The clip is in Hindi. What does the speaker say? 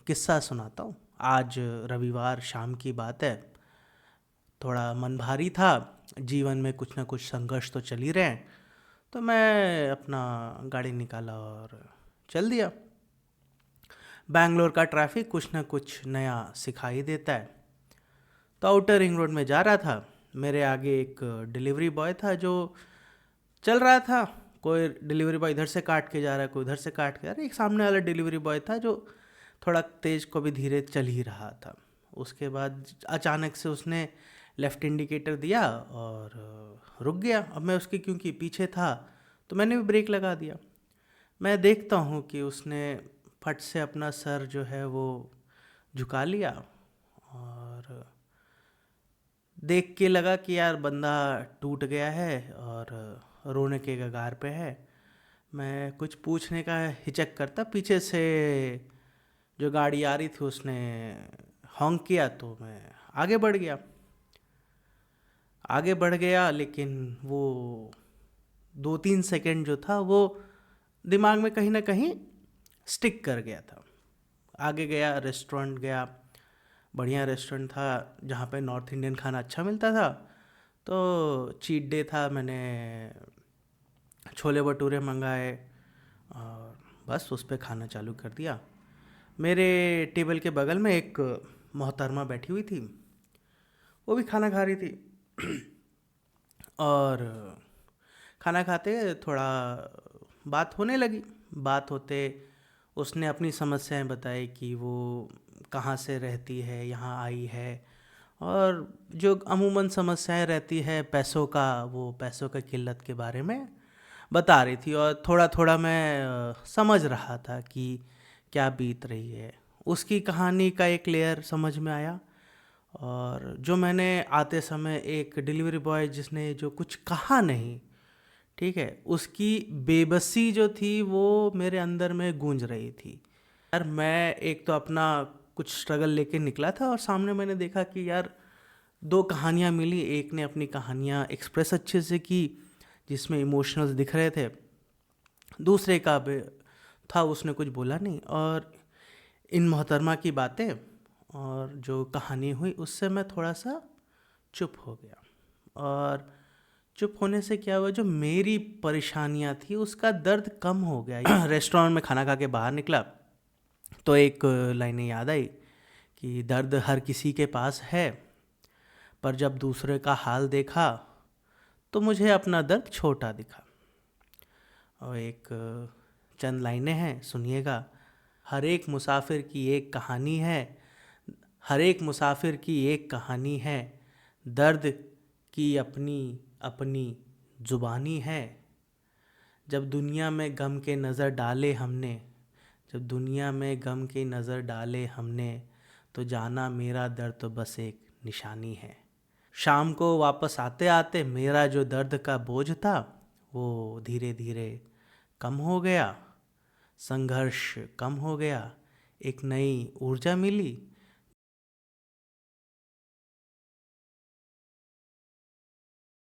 किस्सा सुनाता हूँ। आज रविवार शाम की बात है। थोड़ा मन भारी था। जीवन में कुछ ना कुछ संघर्ष तो चल ही रहे हैं। तो मैं अपना गाड़ी निकाला और चल दिया। बैंगलोर का ट्रैफिक कुछ ना कुछ नया सिखाई देता है। तो आउटर रिंग रोड में जा रहा था। मेरे आगे एक डिलीवरी बॉय था जो चल रहा था। कोई डिलीवरी बॉय इधर से काट के जा रहा है, कोई उधर से काट के जा रहा है। एक सामने वाला डिलीवरी बॉय था जो थोड़ा तेज को भी धीरे चल ही रहा था। उसके बाद अचानक से उसने लेफ़्ट इंडिकेटर दिया और रुक गया। अब मैं उसके क्योंकि पीछे था तो मैंने भी ब्रेक लगा दिया। मैं देखता हूँ कि उसने फट से अपना सर जो है वो झुका लिया और देख के लगा कि यार बंदा टूट गया है और रोने के कगार पे है। मैं कुछ पूछने का हिचक करता, पीछे से जो गाड़ी आ रही थी उसने हॉन्क किया तो मैं आगे बढ़ गया। आगे बढ़ गया लेकिन वो 2-3 सेकंड जो था वो दिमाग में कहीं ना कहीं स्टिक कर गया था। आगे गया, रेस्टोरेंट गया। बढ़िया रेस्टोरेंट था जहाँ पे नॉर्थ इंडियन खाना अच्छा मिलता था। तो चीट डे था, मैंने छोले भटूरे मंगाए और बस उस पे खाना चालू कर दिया। मेरे टेबल के बगल में एक मोहतरमा बैठी हुई थी। वो भी खाना खा रही थी और खाना खाते थोड़ा बात होने लगी। बात होते उसने अपनी समस्याएं बताई कि वो कहाँ से रहती है, यहाँ आई है, और जो अमूमन समस्याएं रहती है पैसों का, वो पैसों की किल्लत के बारे में बता रही थी। और थोड़ा थोड़ा मैं समझ रहा था कि क्या बीत रही है। उसकी कहानी का एक लेयर समझ में आया। और जो मैंने आते समय एक डिलीवरी बॉय जिसने जो कुछ कहा नहीं, ठीक है, उसकी बेबसी जो थी वो मेरे अंदर में गूंज रही थी। यार मैं एक तो अपना कुछ स्ट्रगल लेके निकला था और सामने मैंने देखा कि यार दो कहानियाँ मिली। एक ने अपनी कहानियाँ एक्सप्रेस अच्छे से की जिसमें इमोशनल्स दिख रहे थे। दूसरे का भी था, उसने कुछ बोला नहीं। और इन मोहतरमा की बातें और जो कहानी हुई उससे मैं थोड़ा सा चुप हो गया। और चुप होने से क्या हुआ, जो मेरी परेशानियां थी उसका दर्द कम हो गया। रेस्टोरेंट में खाना खा के बाहर निकला तो एक लाइनें याद आई कि दर्द हर किसी के पास है, पर जब दूसरे का हाल देखा तो मुझे अपना दर्द छोटा दिखा। और एक चंद लाइनें हैं, सुनिएगा। हर एक मुसाफिर की एक कहानी है, हर एक मुसाफिर की एक कहानी है, दर्द की अपनी अपनी जुबानी है। जब दुनिया में गम के नज़र डाले हमने, जब दुनिया में गम की नज़र डाले हमने, तो जाना मेरा दर्द तो बस एक निशानी है। शाम को वापस आते आते मेरा जो दर्द का बोझ था वो धीरे धीरे कम हो गया। संघर्ष कम हो गया। एक नई ऊर्जा मिली।